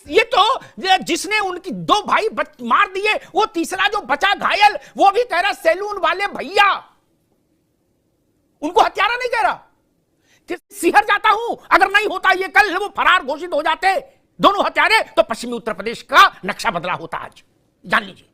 ये तो जिसने उनकी दो भाई मार दिए, वो तीसरा जो बचा घायल, वो भी कह रहा सैलून वाले भैया, उनको हत्यारा नहीं कह रहा कि सिहर जाता हूं अगर नहीं होता ये कल वो फरार घोषित हो जाते दोनों हत्यारे, तो पश्चिमी उत्तर प्रदेश का नक्शा बदला होता। आज जान लीजिए,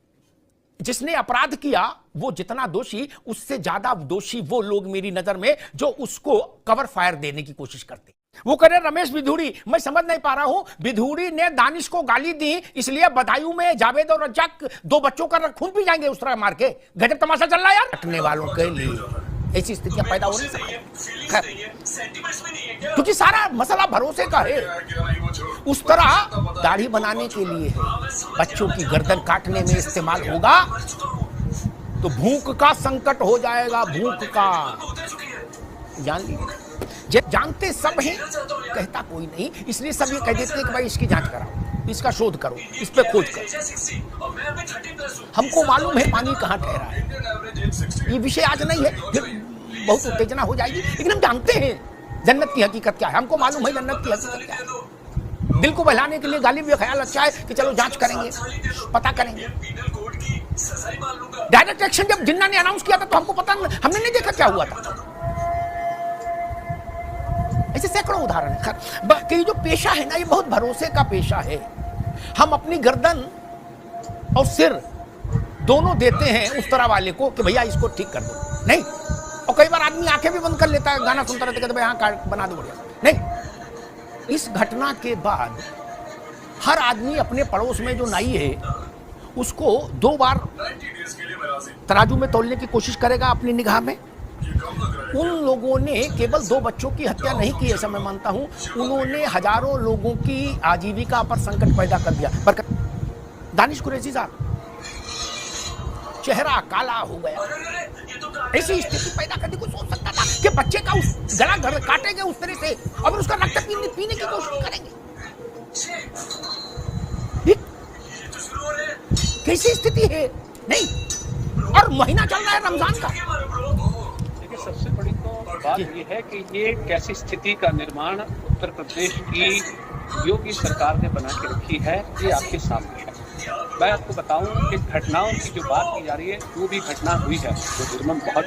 जिसने अपराध किया वो जितना दोषी, उससे ज्यादा दोषी वो लोग मेरी नजर में जो उसको कवर फायर देने की कोशिश करते। वो करे रमेश बिधूड़ी, मैं समझ नहीं पा रहा हूं, बिधूड़ी ने दानिश को गाली दी इसलिए बदायूं में जावेद और रज्जाक दो बच्चों का खून पी जाएंगे उस तरह मार के। गजब तमाशा चल रहा है यार। रखने वालों के लिए ऐसी स्थितियां पैदा हो रही है, क्योंकि सारा मसला भरोसे का है। उस तरह दाढ़ी बनाने के लिए बच्चों की गर्दन काटने में इस्तेमाल होगा तो भूख का संकट हो जाएगा, भूख का। जान लीजिए, जानते सब हैं, कहता कोई नहीं, इसलिए सब ये कह देते हैं कि भाई इसकी जांच कराओ, इसका शोध करो, इस पे खोज करो। हमको मालूम है पानी कहां ठहरा है, ये विषय आज नहीं है, फिर बहुत उत्तेजना हो जाएगी, लेकिन हम जानते हैं जन्नत की हकीकत क्या है। हमको मालूम है जन्नत की हकीकत क्या है। दिल को बहलाने के लिए गालिब ये ख्याल अच्छा है कि चलो जांच करेंगे, पता करेंगे। डायरेक्ट एक्शन जब जिन्ना ने अनाउंस किया था तो हमको पता, हमने नहीं देखा क्या हुआ था। ऐसे सैकड़ों उदाहरण है कि जो पेशा है ना, ये बहुत भरोसे का पेशा है। हम अपनी गर्दन और सिर दोनों देते हैं उस तरह वाले को कि भैया इसको ठीक कर दो, नहीं। और कई बार आदमी आंखें भी बंद कर लेता है, गाना सुनता रहता है, भाई हाँ कार्ड बना दो, बढ़िया, नहीं। इस घटना के बाद हर आदमी अपने पड़ोस में जो नाई है उसको 2 बार तराजू में तौलने की कोशिश करेगा अपनी निगाह में। उन लोगों ने केवल 2 बच्चों की हत्या नहीं की, ऐसा मैं मानता हूं, उन्होंने हजारों लोगों की आजीविका पर संकट पैदा कर दिया। दानिश कुरैशी साहब चेहरा काला हो गया, ऐसी स्थिति पैदा करने को सोच सकता था कि बच्चे का उस गला काटेंगे उस तरह से और उसका रक्त पीने की कोशिश करेंगे। कैसी स्थिति है, नहीं। और महीना चल रहा है रमजान का। सबसे बड़ी तो बात ये है कि ये कैसी स्थिति का निर्माण उत्तर प्रदेश की योगी सरकार ने बना के रखी है, ये आपके सामने है। मैं आपको बताऊं कि घटनाओं की जो बात की जा रही है, जो भी घटना हुई है, वो जुर्म बहुत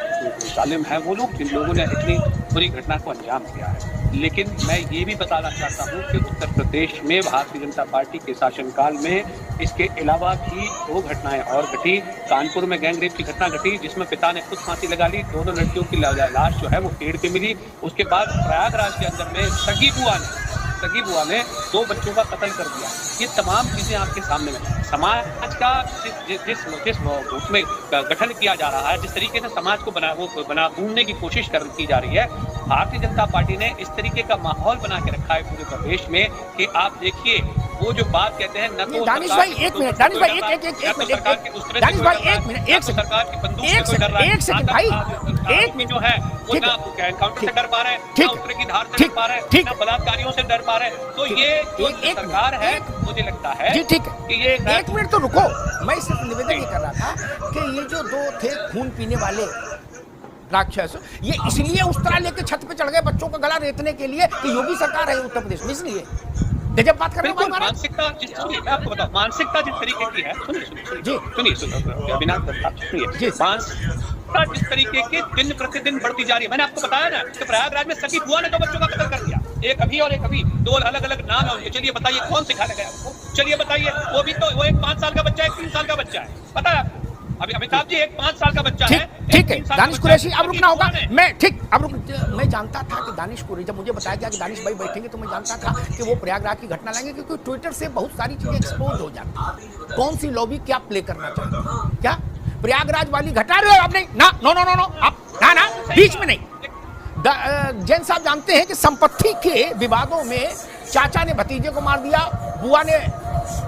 जालिम है वो लोग जिन लोगों ने इतनी बुरी घटना को अंजाम दिया है। लेकिन मैं ये भी बताना चाहता हूँ कि उत्तर प्रदेश में भारतीय जनता पार्टी के शासनकाल में इसके अलावा भी 2 घटनाएं और घटी। कानपुर में गैंगरेप की घटना घटी जिसमें पिता ने खुद फांसी लगा ली, दोनों लड़कियों की लाश जो है वो पेड़ पे मिली। उसके बाद प्रयागराज के अंदर में सगी बुआ ने 2 बच्चों का कत्ल कर दिया। ये तमाम चीजें आपके सामने में, समाज का जिस रूप में गठन किया जा रहा है, जिस तरीके से समाज को ढूंढने की कोशिश की जा रही है, भारतीय जनता पार्टी ने इस तरीके का माहौल बना के रखा है पूरे प्रदेश में कि आप देखिए वो जो बात कहते हैं, न तो दानिश भाई एक मिनट, दानिश भाई एक दानिश भाई एक मिनट, एक सरकार की बंदूक से डर रहा है, एक सेकंड भाई, एक मिनट जो है वो ना एनकाउंटर से डर पा रहे हैं, ना उत्तर की धार से डर पा रहे हैं, ना बलात्कारियों से डर पा रहे हैं। तो ये जो सरकार है, मुझे लगता है जी ठीक कि ये 1 मिनट तो रुको। मैं सिर्फ निवेदन ये कर रहा था कि ये जो 2 थे खून पीने वाले राक्षस, ये इसलिए उस तरह लेके छत पे चढ़ गए बच्चों का गला रेतने के लिए कि योगी सरकार है उत्तर प्रदेश में, इसलिए जब बात कर रहे हो मानसिकता मैं आपको बताऊं, मानसिकता जिस तरीके की है, सुनिए अविनाश दत्ता, सुनिए मानसिकता जिस तरीके की दिन प्रतिदिन बढ़ती जा रही है। मैंने आपको बताया ना कि प्रयागराज में सगी बुआ ने 2 बच्चों का कत्ल कर दिया, एक अभी और एक अभी, 2 अलग-अलग नाम है उनके। चलिए बताइए कौन सिखाने गया आपको, चलिए बताइए। वो भी तो वो एक 5 साल का बच्चा है, 3 साल का बच्चा है, पता है आपको? अभी अमिताभ जी एक 5 साल का बच्चा है, ठीक है। दानिश कुरैशी अब रुकना होगा, मैं ठीक अब मैं जानता था कि दानिश कुरैशी, जब मुझे बताया गया कि दानिश भाई बैठेंगे तो मैं जानता था कि वो प्रयागराज की घटना लाएंगे, क्योंकि ट्विटर से बहुत सारी चीजें एक्सपोज हो जाती। कौन सी लॉबी क्या प्ले करना चाहिए, क्या प्रयागराज वाली घटा रहे हो आप? नहीं ना, नो आप ना बीच में नहीं। जैन साहब जानते हैं कि संपत्ति के विवादों में चाचा ने भतीजे को मार दिया, बुआ ने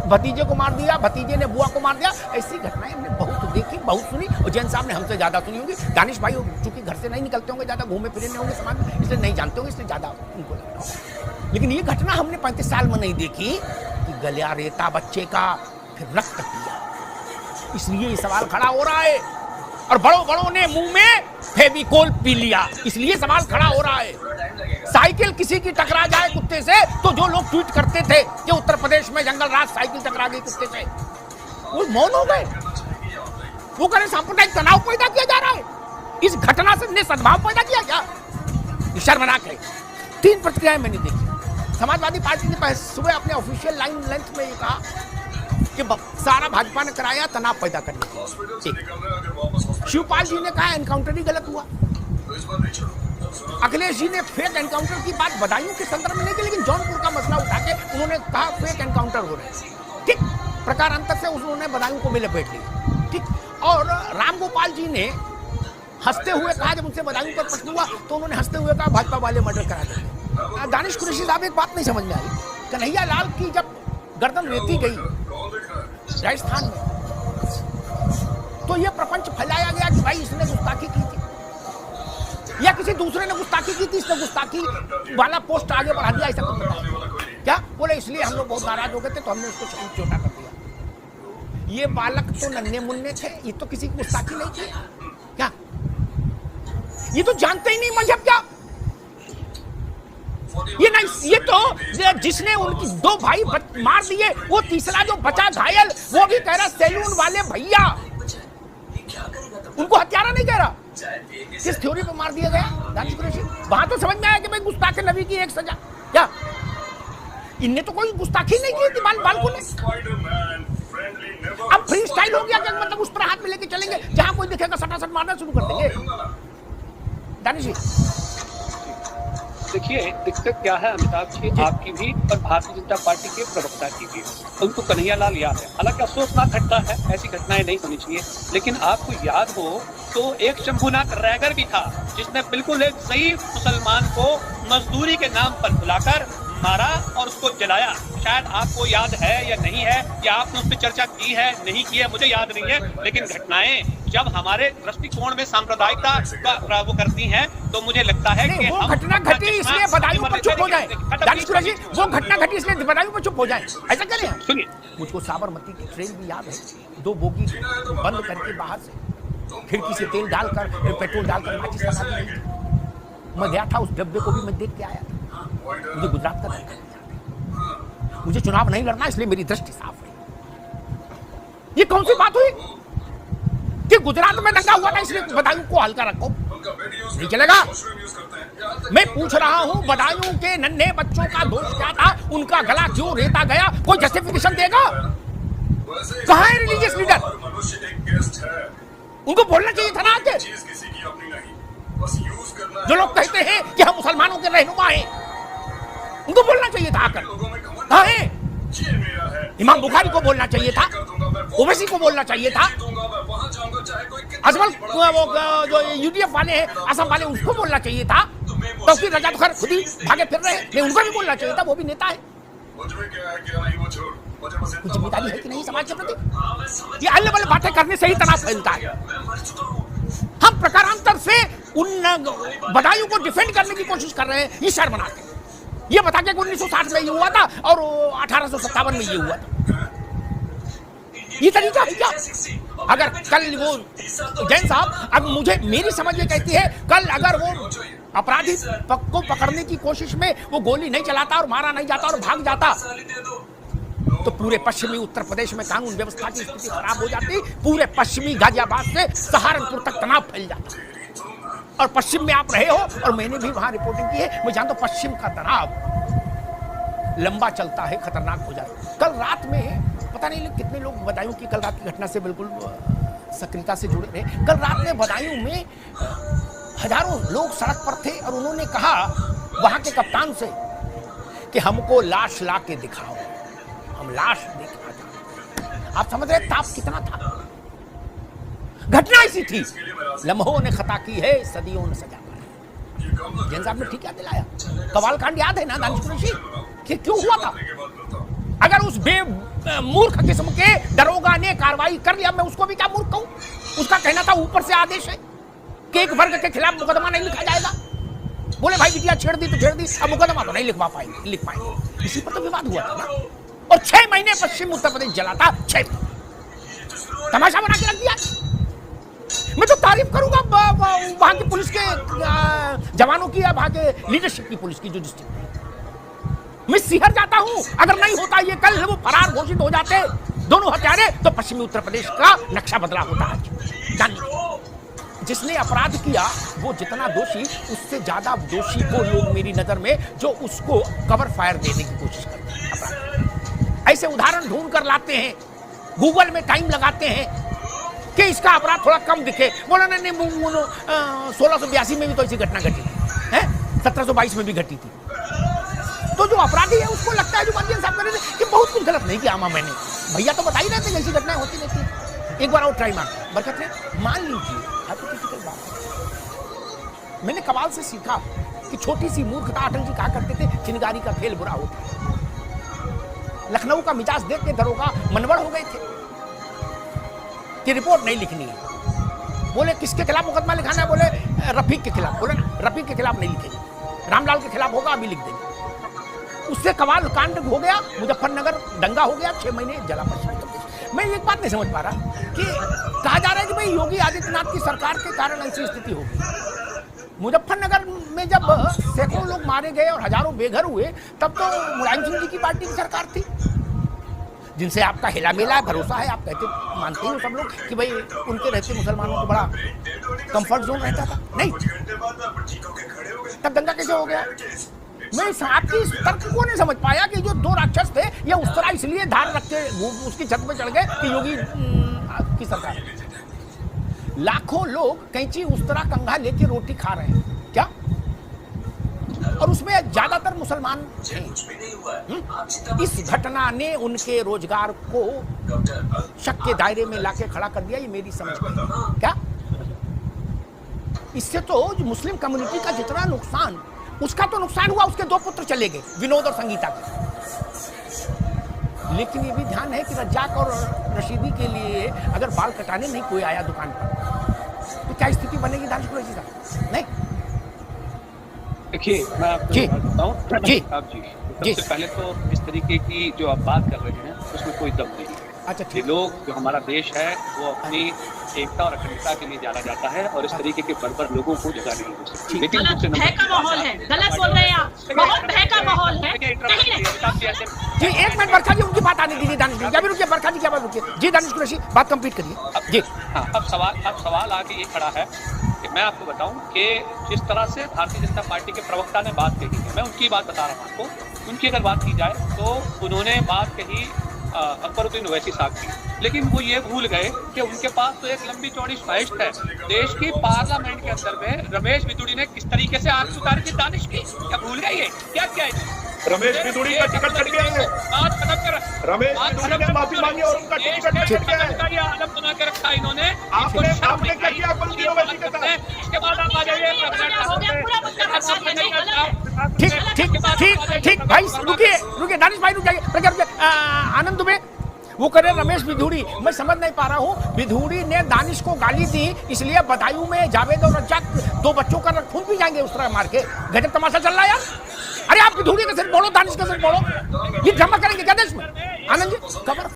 भतीजे को मार दिया, भतीजे ने बुआ को मार दिया। ऐसी घटनाएं हमने बहुत देखी, बहुत सुनी, और जैन साहब ने हमसे ज्यादा सुनी होंगी। दानिश भाई चूंकि घर से नहीं निकलते होंगे, ज्यादा घूमे फिरे नहीं होंगे समाज में, इसलिए नहीं जानते होंगे, इसलिए ज्यादा उनको लगता होगा। लेकिन ये घटना हमने 35 साल में नहीं देखी कि गलिया रेता बच्चे का, फिर रक्त पिया। इसलिए ये सवाल खड़ा हो रहा है, और बड़ों ने मुंह में फेविकोल पी लिया, इसलिए सवाल खड़ा हो रहा है। साइकिल किसी की टकरा जाए कुत्ते से तो जो लोग ट्वीट करते थे कि उत्तर प्रदेश में जंगल राज साइकिल टकरा गई कुत्ते से, वो मौन हो गए। वो करें सांप्रदायिक तनाव पैदा किया जा रहा है, इस घटना से ने सद्भाव पैदा किया क्या? शर्मनाक है। 3 प्रतिक्रियाएं मैंने देखी। समाजवादी पार्टी ने सुबह अपने ऑफिशियल लाइन लेंथ में ये कहा कि सारा भाजपा ने कराया तनाव पैदा करने के लिए। शिवपाल जी ने कहा एनकाउंटर ही गलत हुआ। अखिलेश जी ने फेक एनकाउंटर की बात बदायूं के संदर्भ में नहीं की, लेकिन जौनपुर का मसला उठा के उन्होंने कहा फेक एनकाउंटर हो रहे हैं। ठीक, प्रकारांतर से उन्होंने बदायूं को मिले बैठ लिया। ठीक, और रामगोपाल जी ने हंसते हुए कहा, जब उनसे बदायूं पर प्रश्न हुआ तो उन्होंने हंसते हुए कहा भाजपा वाले मर्डर करा देंगे। दानिश कुरैशी साहब एक बात नहीं समझ में आई, कन्हैया लाल की जब गर्दन रेती गई राजस्थान में, तो यह प्रपंच फैलाया गया कि भाई इसने गुस्ताखी की थी या किसी दूसरे ने गुस्ताखी की थी, इसने गुस्ताखी वाला पोस्ट आगे बढ़ा दिया, ऐसा कुछ बताया क्या? बोले इसलिए हम लोग बहुत नाराज हो गए थे तो हमने उसको छोटा कर दिया। ये बालक तो नन्हे मुन्ने थे, ये तो किसी की गुस्ताखी नहीं थी क्या? ये तो जानते ही नहीं मजहब क्या। ये नहीं, ये तो जिसने उनकी 2 भाई मार दिए, वो तीसरा जो बचा घायल, वो भी कह रहा सैलून वाले भैया, उनको हत्यारा नहीं कह रहा। किस थ्योरी पे मार दिया गया दानिश कुरैशी? वहां तो समझ में आया कि भाई गुस्ताख नबी की एक सजा क्या? इनने तो कोई गुस्ताखी नहीं की थी बालकों ने। अब फ्री स्टाइल हो गया क्या? मतलब उस पर हाथ में लेके चलेंगे, जहां कोई दिखेगा सटासट मारना शुरू कर देंगे। दानिश जी देखिए, दिक्कत क्या है अमिताभ जी, आपकी भी और भारतीय जनता पार्टी के प्रवक्ता की भी। उनको कन्हैया लाल याद है, हालांकि अफसोसनाक घटना है, ऐसी घटनाएं नहीं होनी चाहिए, लेकिन आपको याद हो तो एक शंभुनाथ रैगर भी था जिसने बिल्कुल एक सही मुसलमान को मजदूरी के नाम पर बुलाकर मारा और उसको जलाया। शायद आपको याद है या नहीं है, या आपने उस पर चर्चा की है नहीं की है, मुझे याद नहीं है, लेकिन घटनाएं जब हमारे दृष्टिकोण में सांप्रदायिकता का वो करती हैं तो मुझे लगता है कि वो घटना घटी इसलिए बदायूं पर चुप हो जाए। दानिश कुरैशी, वो घटना घटी इसलिए बदायूं पर चुप हो जाए, ऐसा करें? सुनिए, मुझको साबरमती की ट्रेन भी याद है, 2 बोगी बंद करके बाहर से खिड़की से तेल डालकर पेट्रोल डालकर माचिस लगा दी गई थी। मैं गया था, उस डब्बे को भी मैं देख के आया था। मुझे गुजरात का, मुझे चुनाव नहीं लड़ना, इसलिए मेरी दृष्टि साफ है। ये कौन सी बात हुई कि गुजरात में दंगा हुआ था इसलिए बदायूं को हल्का रखो? नहीं चलेगा। मैं पूछ रहा हूं बदायूं के नन्हे बच्चों का दोष क्या था, उनका गला क्यों रेता गया? कोई जस्टिफिकेशन देगा? कहां है रिलीजियस लीडर? उनको बोलना चाहिए था ना आके। जो लोग कहते हैं कि हम मुसलमानों के रहनुमा हैं, उनको बोलना चाहिए था आकर। कहां है? इमाम बुखारी को बोलना चाहिए था, ओवैसी को बोलना चाहिए था, अजमल जो यूडीएफ वाले हैं असम वाले, उसको बोलना चाहिए था। तो फिर रजा तो खैर खुद ही भागे फिर रहे हैं, उनको भी बोलना चाहिए था, वो भी नेता है। कुछ जिम्मेदारी है कि नहीं समाज के प्रति? ये अल्ल बल्ल बातें करने से ही तनाव फैलता है। हम प्रकारांतर से उन बदायूं को डिफेंड करने की कोशिश कर रहे हैं, ये शर्मनाक है। ये बता के 1960 में ये हुआ था और 1857 में ये हुआ था, ये तरीका है क्या? अगर कल वो जैन साहब, अब मुझे मेरी समझ ये कहती है, कल अगर वो अपराधी को पकड़ने की कोशिश में वो गोली नहीं चलाता और मारा नहीं जाता और भाग जाता, तो पूरे पश्चिमी उत्तर प्रदेश में कानून व्यवस्था की स्थिति खराब हो जाती, पूरे पश्चिमी गाजियाबाद से सहारनपुर तक तनाव फैल जाता। और पश्चिम में आप रहे हो और मैंने भी वहां रिपोर्टिंग की है, मैं जानता हूं पश्चिम का तनाव लंबा चलता है, खतरनाक हो जाता है। कल रात में पता नहीं कितने लोग बदायूं की कल रात की घटना से बिल्कुल सक्रियता से जुड़े रहे। कल रात में बदायूं में हजारों लोग सड़क पर थे और उन्होंने कहा वहां के कप्तान से कि हमको लाश ला के दिखाओ, हम लाश देखना चाहते। आप समझ रहे ताप कितना था? घटना ऐसी थी, लम्हों ने खता की है, सदियों ने सजा पाई। जैन साहब ने ठीक याद दिलाया, कवाल कांड याद है ना दानिश कुरैशी, कि क्यों हुआ था? अगर उस मूर्ख किस्म के दरोगा ने कार्रवाई कर लिया, मैं उसको भी क्या मूर्ख कहूं? उसका कहना था ऊपर से आदेश है कि एक वर्ग के खिलाफ मुकदमा नहीं लिखा जाएगा। बोले भाई बिटिया छेड़ दी तो छेड़ दी, अब मुकदमा तो नहीं लिख पाएंगे। इसी पर तो विवाद हुआ था ना। और 6 महीने पश्चिम उत्तर प्रदेश जला था, 6 तमाशा बना के रख दिया। मैं तो तारीफ करूंगा वहां की पुलिस के जवानों की या वहां के लीडरशिप की, पुलिस की जो डिस्ट्रिक्ट में मैं सीहर जाता हूं। अगर नहीं होता ये कल वो फरार घोषित हो जाते दोनों हत्यारे, तो पश्चिमी उत्तर प्रदेश का नक्शा बदला होता आज। जान लीजिए, जिसने अपराध किया वो जितना दोषी, उससे ज्यादा दोषी वो लोग मेरी नजर में जो उसको कवर फायर देने की कोशिश करते हैं। अपराध ऐसे उदाहरण ढूंढ कर लाते हैं, गूगल में टाइम लगाते हैं कि इसका अपराध थोड़ा कम दिखे। बोला नहीं 1682 में भी तो ऐसी घटना घटी है, 1722 में भी घटी थी। तो जो अपराधी है उसको लगता है, जो बंदी साहब कर रहे थे, कि बहुत कुछ गलत नहीं किया मैंने। भैया तो बता ही रहते ऐसी घटनाएं होती रहती है, एक बार और ट्राई मार बरकत है। मान लीजिए हाइपोथेटिकल बात, मैंने कमाल से सीखा कि छोटी सी मूर्खता, अटल जी कहा करते थे चिनगारी का खेल बुरा होता है। लखनऊ का मिजाज देख के दरोगा मनवड़ हो गए थे कि रिपोर्ट नहीं लिखनी है। बोले किसके खिलाफ मुकदमा लिखाना है? बोले रफीक के खिलाफ। बोले रफीक के खिलाफ नहीं लिखेंगे, रामलाल के खिलाफ होगा, अभी लिख देंगे। उससे कमाल कांड हो गया, मुजफ्फरनगर दंगा हो गया, 6 महीने जला पश्चिम उत्तर प्रदेश। मैं एक बात नहीं समझ पा रहा कि कहा जा रहा है कि भाई योगी आदित्यनाथ की सरकार के कारण ऐसी स्थिति होगी। मुजफ्फरनगर में जब सैकड़ों लोग मारे गए और हजारों बेघर हुए, तब तो मुलायम सिंह जी की पार्टी की सरकार थी, जिनसे आपका हिला मिला भरोसा है। आप कहते मानते हो सब लोग कि भाई उनके रहते मुसलमानों को बड़ा कंफर्ट जोन रहता था। नहीं, तब दंगा कैसे हो गया? मैं आपकी इस तर्क को नहीं समझ पाया कि जो 2 राक्षस थे ये उस तरह इसलिए धार रख के उसकी छत पे चढ़ गए कि योगी की सरकार। लाखों लोग कैंची उस तरह कंघा लेके रोटी खा रहे हैं क्या, और उसमें ज्यादातर मुसलमान हैं। इस घटना ने उनके रोजगार को शक के दायरे में लाके खड़ा कर दिया, ये मेरी समझ में। क्या इससे तो मुस्लिम कम्युनिटी का जितना नुकसान, उसका तो नुकसान हुआ, उसके 2 पुत्र चले गए, विनोद और संगीता के। लेकिन ये भी ध्यान है कि रज्जाक और रशीदी के लिए अगर बाल कटाने नहीं कोई आया दुकान पर, तो क्या स्थिति बनेगी दानिश कुरैशी साहब? नहीं, देखिए मैं आपको जी बताऊं जी जी, सबसे पहले तो इस तरीके की जो आप बात कर रहे हैं उसमें कोई दम नहीं है। अच्छा, ये लोग, जो हमारा देश है वो अपनी एकता और अखंडता के लिए जाना जाता है, और इस तरीके के बर्बर लोगों को जगह नहीं हो सकती। लेकिन गलत भय का माहौल है, गलत बोल रहे हैं आप, बहुत भय का माहौल है। जी एक मिनट बरखा जी, उनकी बात आने दीजिए दानिश जी, अभी रुकिए, बरखा जी क्या बात रुकिए जी, दानिश कुरैशी बात कंप्लीट करिए जी। हाँ, अब सवाल आके ये खड़ा है कि मैं आपको बताऊं कि जिस तरह से भारतीय जनता पार्टी के प्रवक्ता ने बात कही है, मैं उनकी बात बता रहा हूँ आपको। उनकी अगर बात की जाए तो उन्होंने बात कही अकबरुद्दीन ओवैसी साहब की, लेकिन वो ये भूल गए कि उनके पास तो एक लंबी चौड़ी फाइट है। देश की पार्लियामेंट के अंदर में रमेश बिधूड़ी ने किस तरीके से आग उतारी थी दानिश की, क्या भूल गए? ये क्या क्या है? रमेश बिधूड़ी का टिकट कट गया है। बात खत्म कर, रमेश बिधूड़ी ने माफी मांगी और उनका टिकट कट गया है। आलम बना के रखा इन्होंने। आपने क्या किया अकबरुद्दीन ओवैसी के साथ? इसके बाद आप आ जाइए। ठीक ठीक ठीक ठीक भाई, रुकिए दानिश भाई, रुक जाइए। आनंद दुबे वो करे रमेश बिधूड़ी, मैं समझ नहीं पा रहा हूँ। बिधूड़ी ने दानिश को गाली दी, इसलिए बदायूं में जावेद और रज्जाक 2 बच्चों का खून भी जाएंगे उस तरह मार के। गजब तमाशा चल रहा है यार। अरे आप बिधूड़ी का सिर्फ बोलो, दानिश का सिर्फ बोलो, ये ड्रामा करेंगे क्या देश में? आनंद जी खबर